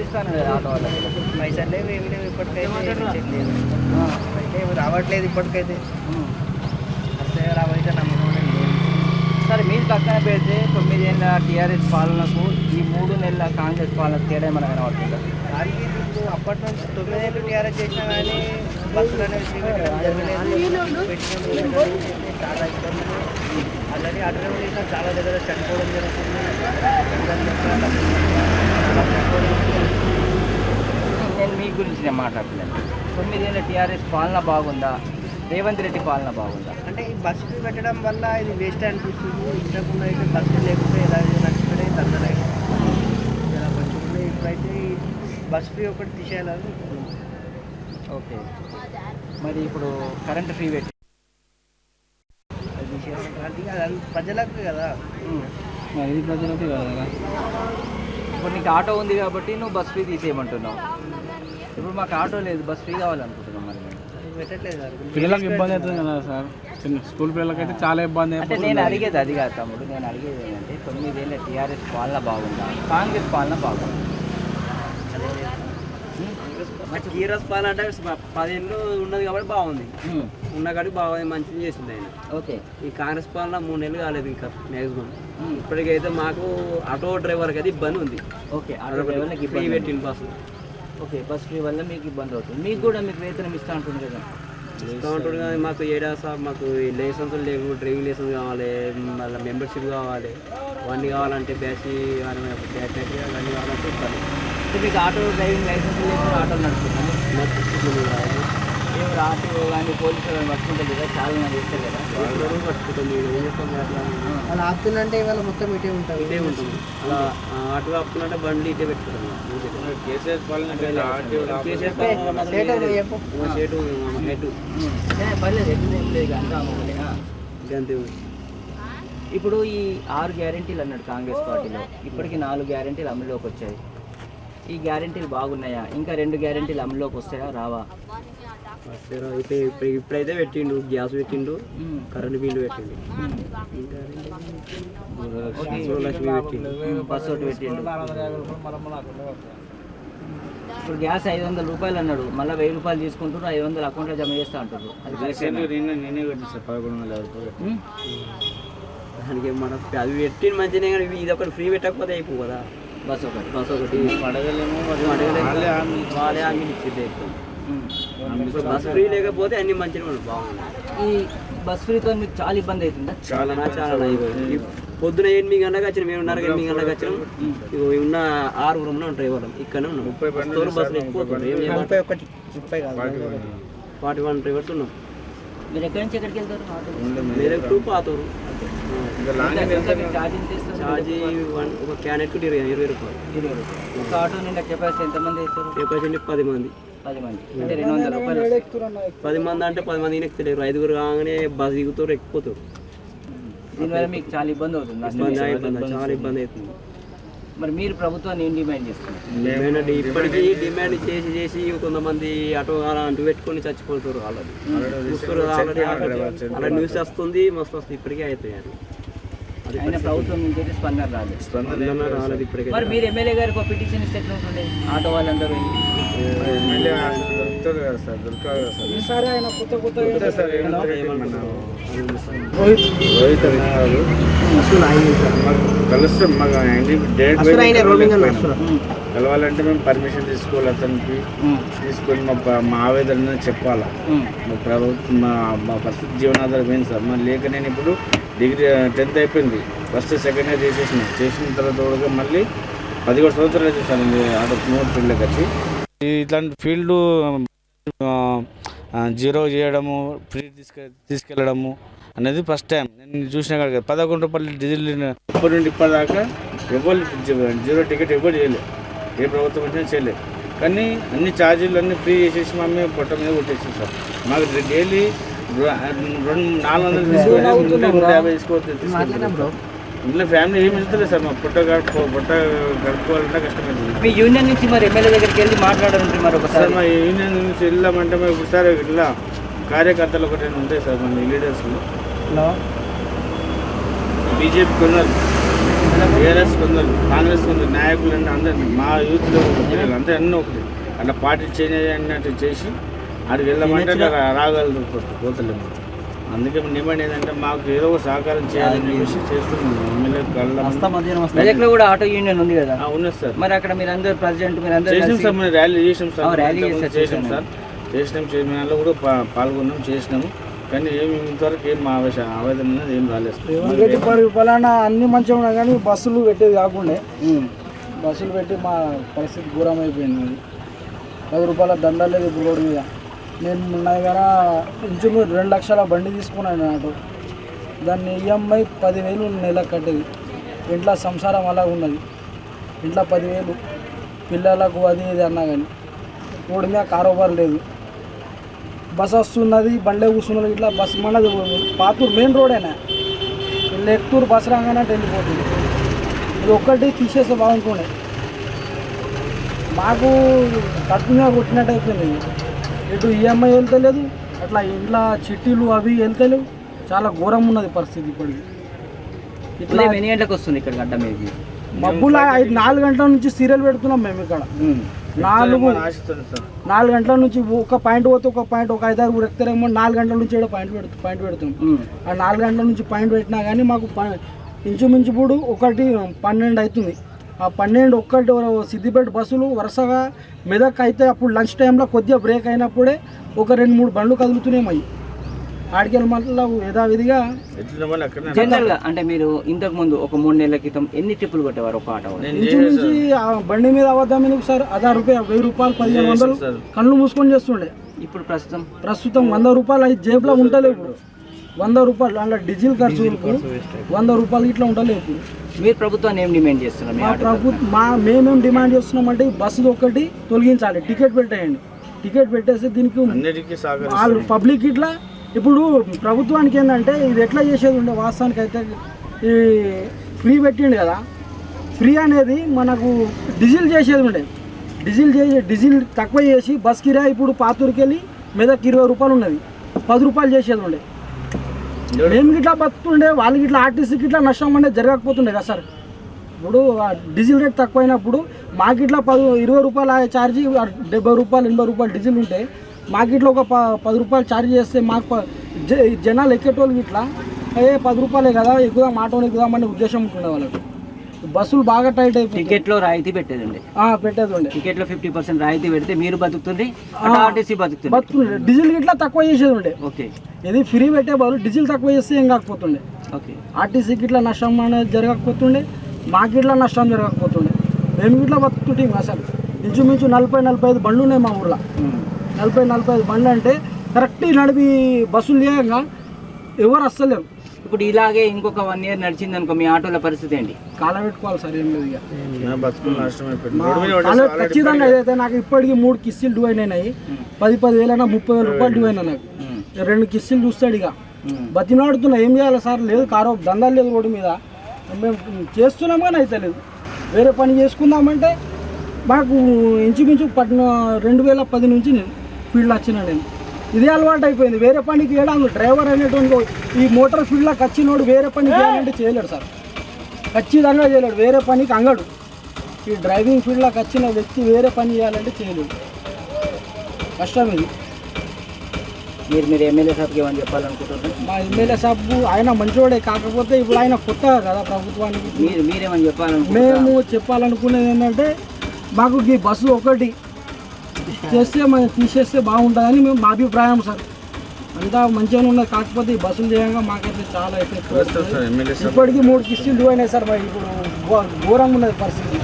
ఇస్తాను కదా ఆటో వాళ్ళకి. పైసలు లేవు ఏమి లేవు ఇప్పటికైతే చెక్ లేదు అయితే రావట్లేదు ఇప్పటికైతే వస్తే రావైతే నమ్మకం లేదు. సరే మీరు పక్కన పెడితే 9 ఏళ్ళ టీఆర్ఎస్ పాలనకు ఈ 3 నెలల కాంగ్రెస్ పాలన తేడా ఏమైనా కనబడుతుందా? దానికి ఇప్పుడు అప్పటి నుంచి 9 ఏళ్ళు టీఆర్ఎస్ చేసినా కానీ బస్సులు అనేవి ఫ్రీ పెట్టడం జరగలేదు. పెట్టిన చాలా ఇబ్బంది. ఆల్రెడీ అడ్రస్ చేసిన చాలా దగ్గర చనిపోవడం జరుగుతుంది. నేను మీ గురించి నేను మాట్లాడుతున్నాను. 9 ఏళ్ళ టీఆర్ఎస్ పాలన బాగుందా, రేవంత్ రెడ్డి పాలన బాగుందా? అంటే ఈ బస్సు ఫీ పెట్టడం వల్ల ఇది వేస్ట్ అనిపిస్తుంది. ఇంతకుముందు అయితే బస్సు లేకపోతే ఎలా నచ్చిపోయి తొందరగా ఇలా కొంచెం ఇప్పుడైతే ఈ బస్ ఫీ ఒకటి తీసేయాలని. ఓకే, మరి ఇప్పుడు కరెంట్ ఫ్రీ పెట్టి అది తీసేయాలి. అది ప్రజలకు కదా, మరి ఇది ప్రజలకి కదా. ఇప్పుడు నీకు ఆటో ఉంది కాబట్టి నువ్వు బస్ ఫీ తీసేయమంటున్నావు. ఇప్పుడు మాకు ఆటో లేదు, బస్ ఫ్రీ కావాలనుకుంటున్నాం. మరి పెట్టట్లేదు పిల్లలకు ఇబ్బంది అవుతుంది కదా సార్, చిన్న స్కూల్ పిల్లలకి అయితే చాలా ఇబ్బంది అంటే అవుతుంది. నేను అడిగేది అది కాదు తమ్ముడు. నేను అడిగేది ఏంటంటే 9 ఏళ్ళ టీఆర్ఎస్ పాలన బాగుందా, కాంగ్రెస్ పాలన బాగుందా? టీఆర్ఎస్ పాలన అంటే 10 ఏళ్ళు ఉన్నది కాబట్టి బాగుంది. ఉన్న కాడికి బాగుంది, మంచిగా చేసింది ఆయన. ఓకే, ఈ కాంగ్రెస్ పాలన 3 నెలలు కాలేదు ఇంకా మ్యాక్సిమం. ఇప్పటికైతే మాకు ఆటో డ్రైవర్కి అయితే ఇబ్బంది ఉంది. ఓకే, ఆటో డ్రైవర్లకు ఫ్రీ ఇబ్బంది పెట్టింది బస్సు. ఓకే, బస్ ఫ్రీ వల్ల మీకు ఇబ్బంది అవుతుంది. మీకు కూడా మీకు వేతనం ఇస్తా ఉంటుంది కదా. ఇస్తూ ఉంటుంది కానీ మాకు మాకు లైసెన్స్ లేవు, డ్రైవింగ్ లైసెన్స్ కావాలి, మళ్ళీ మెంబర్షిప్ కావాలి, అవన్నీ కావాలంటే బ్యాచ్ అవన్నీ కావాలంటే ఇబ్బంది. అంటే మీకు ఆటో డ్రైవింగ్ లైసెన్స్ లేకుండా ఆటోలు నడుపుతుంది. ఏమి ఆటో కానీ పోలీసులు కానీ పట్టుకుంటుంది కదా, చాలా మంది చేస్తారు కదా. పట్టుకుంటుంది ఏం చేస్తాం అట్లా. అలా ఆపుతుందంటే ఇవాళ మొత్తం ఇటే ఉంటుంది, ఇటే ఉంటుంది. అలా ఆటో ఆపుతుందంటే బండి ఇటే పెట్టుకుంటాం. కేసీఆర్ పాలన పర్లేదు, ఎట్లా ఏం లేదు అంతా గంతే. ఇప్పుడు ఈ 6 గ్యారెంటీలు అన్నాడు కాంగ్రెస్ పార్టీలో, ఇప్పటికి 4 గ్యారెంటీలు అమలులోకి వచ్చాయి. ఈ గ్యారెంటీలు బాగున్నాయా? ఇంకా 2 గ్యారెంటీలు అమలులోకి వస్తాయా, రావా? ఇప్పుడైతే పెట్టిండు, గ్యాస్ పెట్టిండు, కరెంట్ బిల్లు పెట్టిండు, లక్ష్మి పెట్టిండు, బస్సు ఒకటి పెట్టిండు. ఇప్పుడు గ్యాస్ 500 రూపాయలు అన్నాడు, మళ్ళీ 1000 రూపాయలు తీసుకుంటున్నారు, 500 అకౌంట్లో జమ చేస్తా అంటారు. అది నేనే పెట్టిన సార్ 11,000 రూపాయలు. దానికి మనం అది పెట్టిన మంచిగా, కానీ ఇది ఒకటి ఫ్రీ పెట్టకపోతే అయిపో కదా. బస్ ఒకటి అడగలేము, వాళ్ళే హామీ ఇచ్చింది. ఇప్పుడు బస్ ఫ్రీ లేకపోతే అన్ని మంచిగా ఉండదు, బాగుంది. ఈ బస్ ఫ్రీతో మీకు చాలా ఇబ్బంది అవుతుందా? చాలా పొద్దున 8 గంటలకు వచ్చినాం, 7:30 8 గంటలకు వచ్చినాం. ఉన్న 6 రూమ్లో ఉంటాయి వాళ్ళం, ఇక్కడనే ఉన్నాం. బస్సులు ఎక్కిపోతుంది. 41 డ్రైవర్స్ ఉన్నాం. మీరు ఎక్కడి నుంచి ఎక్కడికి వెళ్తారు? మెదక్ టు పాతూరు. ఛార్జీ ఒక క్యానెట్కి 20 రూపాయలు. ఒక ఆటో నిండా కెపాసిటీ ఎంతమంది వేస్తారు? కెపాసిటీ 10 మంది. 10 మంది అంటే 200 రూపాయలు. 10 మంది అంటే 10 మంది ఎక్కుతలేరు. 5గురు కాగానే బస్ దిగుతారు, ఎక్కిపోతారు. దీనివల్ల మీకు చాలా ఇబ్బంది అవుతుంది. చాలా ఇబ్బంది అవుతుంది. మరి మీరు ప్రభుత్వాన్ని ఏం డిమాండ్ చేస్తున్నారు? ఇప్పటికీ డిమాండ్ చేసి చేసి కొంతమంది ఆటో అంటూ పెట్టుకొని చచ్చిపోతారు. అలా న్యూస్ వస్తుంది, మస్తు వస్తుంది. ఇప్పటికే అవుతాయి. అయినా ప్రభుత్వం నుంచి అయితే స్పందన రాలేదు ఇప్పటికే. మరి మీరు ఎమ్మెల్యే గారికి ఒక పిటిషన్ ఇస్తే ఎట్లా ఉంటుంది? ఆటో వాళ్ళందరూ కలుస్తాం. మాకు కలవాలంటే మేము పర్మిషన్ తీసుకోవాలి, అతనికి తీసుకొని మా ఆవేదన చెప్పాలా. మా ప్రభుత్వం మా పరిస్థితి జీవనాధారం ఏంటి సార్. మరి లేక నేను ఇప్పుడు డిగ్రీ 10th అయిపోయింది, ఫస్ట్ సెకండ్ ఇయర్ చేసిన తర్వాత కూడా మళ్ళీ 11 సంవత్సరాలు చేశాను ఆటో మూడు ఫీల్డ్లోకి వచ్చి. ఇట్లాంటి ఫీల్డ్ జీరో చేయడము, ఫ్రీ తీసుకెళ్ళడము అనేది ఫస్ట్ టైం నేను చూసిన కాదు. 11 రూపాయలు డీజిల్ ఇప్పటి నుండి ఇప్పటిదాకా ఎవరు జీరో టికెట్ ఎవరు చేయలేదు, ఏ ప్రభుత్వం వచ్చినా చేయలేదు. కానీ అన్ని ఛార్జీలు అన్నీ ఫ్రీ చేసేసి మేము పొట్ట మీద కొట్టేసాం సార్. మాకు డైలీ 400 తీసుకొని 150 తీసుకోవచ్చు. ఇంట్లో ఫ్యామిలీ ఏమి వెళ్తలేదు సార్. మా పొట్ట గడుపుకోవాలంటే కష్టమైంది. మీ యూనియన్ నుంచి మరి ఎమ్మెల్యే దగ్గరికి వెళ్ళి మాట్లాడాలంటే మరి ఒకసారి మా యూనియన్ నుంచి వెళ్ళామంటే మేము ఒకసారి ఇట్లా కార్యకర్తలు ఒకటి ఉంటాయి సార్, మన లీడర్స్లో బీజేపీ కొన్నారు. టీఆర్ఎస్ కొందరు, కాంగ్రెస్ కొందరు నాయకులు అంటే అందరు మా యూత్లో పిల్లలు అందరూ అన్నీ ఒకటి అట్లా పార్టీ చేంజ్ అన్నట్టు చేసి అక్కడికి వెళ్ళమంటే రాగలరు పోతలేము. అందుకే డిమాండ్ ఏంటంటే మాకు ఏదో ఒక సహకారం చేయాలని చెప్పేసి చేస్తున్నాం. ఎమ్మెల్యే మెదక్లో కూడా ఆటో యూనియన్ ఉంది కదా? ఉన్నది సార్. మరి అక్కడ మీరు అందరు ప్రెసిడెంట్ మీరు అందరూ చేసినాం సార్, మేము ర్యాలీ చేసినాం సార్, ర్యాలీ చేసినాం సార్, చేసినాం. చైర్మన్లో కూడా పాల్గొన్నాం, చేసినాము. కానీ ఏమి ఇంతవరకు ఏం మా ఆవేదన అనేది ఏం రాలేదు. ఫలానా అన్ని మంచిగా ఉన్నాయి కానీ బస్సులు పెట్టేది కాకుండా బస్సులు పెట్టి మా పరిస్థితి ఘోరం అయిపోయింది. 10 రూపాయల దండాలు లేదు ఇప్పుడు రోడ్డు మీద. నేను ఉన్నాయి కదా ఇంచుమించు 2 లక్షల బండి తీసుకున్నాను ఆటో. దాన్ని ఈఎంఐ 10,000 నెలకు కట్టేది. ఇంట్లో సంసారం అలా ఉన్నది. ఇంట్లో 10,000 పిల్లలకు అది ఇది అన్నా కానీ రోడ్డు మీద కారోబార్ లేదు. బస్ వస్తున్నది, బండ్లే కూర్చున్నది. ఇట్లా బస్ మనది పాతూరు మెయిన్ రోడేనా, లెక్టూరు బస్ రాగానే వెళ్ళిపోతుంది. ఇది ఒక్కటి తీసేస్తే బాగుంటుండే. మాకు కట్టుగా కొట్టినట్టు అయిపోయింది. ఇటు ఈఎంఐ వెళ్తలేదు, అట్లా ఇంట్లో చిట్టీలు అవి వెళ్తలేవు. చాలా ఘోరం ఉన్నది పరిస్థితి ఇప్పటికి. ఇట్లా ఎన్ని గంటలకు వస్తుంది ఇక్కడ గడ్డ మీద? మబ్బులా 4 గంటల నుంచి సీరియల్ పెడుతున్నాం మేము ఇక్కడ. 4 గంటల నుంచి ఒక పాయింట్ పోతే ఒక పాయింట్, ఒక 5-6 ఎక్కుతారేమో. 4 గంటల నుంచి ఏదో పాయింట్ పెడుతాం. ఆ 4 గంటల నుంచి పాయింట్ పెట్టినా కానీ మాకు ఇంచుమించు ఇప్పుడు 1:12 అవుతుంది. ఆ 12 సిద్దిపేట బస్సులు వరుసగా మెదక్ అయితే అప్పుడు లంచ్ టైంలో కొద్దిగా బ్రేక్ అయినప్పుడే ఒక 2-3 బండ్లు కదులుతున్నాయి. అవి ఆడికెళ్ళి మళ్ళీ యథావిధిగా జనరల్గా అంటే మీరు ఇంతకు ముందు ఒక 3 నెలల క్రితం ఎన్ని ట్రిప్పులు కొట్టేవారు ఒక ఆటో? ఇంచుమించి ఆ బండి మీద అవద్దాం ఎందుకు సార్? 1000 రూపాయలు, 1000 రూపాయలు, 1500 కళ్ళు మూసుకొని చేస్తుండే. ఇప్పుడు ప్రస్తుతం 100 రూపాయలు అయితే జేబులో ఉండలేవు. ఇప్పుడు 100 రూపాయలు అలా డీజిల్ ఖర్చులకు 100 రూపాయలు ఇట్లా ఉండలేవు. ఇప్పుడు మీరు ప్రభుత్వాన్ని ఏం డిమాండ్ చేస్తున్నారు? మేమేం డిమాండ్ చేస్తున్నామంటే బస్సు ఒకటి తొలగించాలి, టికెట్ పెట్టేయండి. టికెట్ పెట్టేసి దీనికి వాళ్ళు పబ్లిక్ ఇట్లా ఇప్పుడు ప్రభుత్వానికి ఏంటంటే ఇది ఎట్లా చేసేది ఉండే వాస్తవానికి అయితే ఈ ఫ్రీ పెట్టిండు కదా. ఫ్రీ అనేది మనకు డీజిల్ చేసేది ఉండే. డీజిల్ తక్కువ చేసి బస్ కిరాయి ఇప్పుడు పాతూరుకి వెళ్ళి మెదక్ 20 రూపాయలు ఉన్నది, 10 రూపాయలు చేసేది ఉండే. మేము ఇట్లా బతుకుండే, వాళ్ళకి ఇట్లా ఆర్టీసీకి ఇట్లా నష్టం అనేది జరగకపోతుండే కదా సార్. ఇప్పుడు డీజిల్ రేట్ తక్కువైనప్పుడు మాకు ఇట్లా 20 రూపాయల ఛార్జీ, 70 రూపాయలు 80 రూపాయలు డీజిల్ ఉంటే మాకు ఇట్లా ఒక 10 రూపాయలు ఛార్జ్ చేస్తే మాకు జనాలు ఎక్కేటోళ్ళకి ఇట్లా 10 రూపాయలే కదా ఎక్కుదాం, ఆటోని ఎక్కుదామనే ఉద్దేశం ఉంటుండే వాళ్ళకి. బస్సులు బాగా టైట్ అయిపోయి టికెట్లో రాయితీ పెట్టేదండి. టికెట్లో 50% రాయితీ పెడితే మీరు బతుకుతుంది, ఆర్టీసీ బతుకుతుంది. డీజిల్ ఇట్లా తక్కువ చేసేది ఉండే. ఓకే, ఇది ఫ్రీ పెట్టే బదులు డీజిల్ తక్కువ చేస్తే ఏం కాకపోతుండే. ఓకే, ఆర్టీసీకి ఇట్లా నష్టం అనేది జరగకపోతుండే, మాకు ఇట్లా నష్టం జరగకపోతుండే. మేము ఇట్లా బతుకుతుంటాం అసలు. ఇంచుమించు 40-45 బండ్లు ఉన్నాయి మా ఊళ్ళో. 40-45 బండ్లు అంటే కరెక్ట్ నడిపి బస్సులు చేయగా ఎవరు వస్తలేరు. ఇప్పుడు ఇలాగే ఇంకొక 1 year నడిచింది అనుకో, మీ ఆటోల పరిస్థితి ఏంటి? కాల పెట్టుకోవాలి సార్, ఏం లేదు. ఖచ్చితంగా ఏదైతే నాకు ఇప్పటికీ 3 కిస్తీలు డ్యూ అయినాయి. 10,000 అయినా 30,000 రూపాయలు డ్యూ అయినా నాకు. 2 కిస్తీలు చూస్తాడు. ఇక బతినాడుతున్నా, ఏం చేయాలి సార్? లేదు కారో దందాలు లేదు రోడ్డు మీద. మేము చేస్తున్నాం కానీ అయితే లేదు. వేరే పని చేసుకుందామంటే మాకు ఇంచుమించు 2010 నుంచి నేను ఫీల్డ్ వచ్చినా. నేను ఇదే అలవాటు అయిపోయింది. వేరే పనికి చేయడానికి డ్రైవర్ అనేటువంటి ఈ మోటార్ ఫీల్డ్లోకి వచ్చినోడు వేరే పని చేయాలంటే చేయలేడు సార్, ఖచ్చితంగా చేయలేడు. వేరే పనికి అంగడు. ఈ డ్రైవింగ్ ఫీల్డ్లోకి వచ్చిన వ్యక్తి వేరే పని చేయాలంటే చేయలేడు. కష్టం ఇది. మీరు ఎమ్మెల్యే సాబ్కి ఏమని చెప్పాలనుకుంటున్నారు? మా ఎమ్మెల్యే సాబ్ ఆయన మంచివాడే, కాకపోతే ఇప్పుడు ఆయన కొత్త కదా ప్రభుత్వానికి. మీరేమని చెప్పాలనుకుంటున్నారు? మేము చెప్పాలనుకునేది ఏంటంటే మాకు ఈ బస్సు ఒకటి చేస్తే మనం తీసేస్తే బాగుంటుందని మా అభిప్రాయం సార్. అంతా మంచిగానే ఉన్నది, కాకపోతే ఈ బస్సులు చేయంగా మాకైతే చాలా ఎఫెక్ట్. ఇప్పటికీ 3 కిస్తీలు డ్యూ అయినాయి సార్. మరి ఇప్పుడు ఘోరంగా ఉన్నది పరిస్థితి.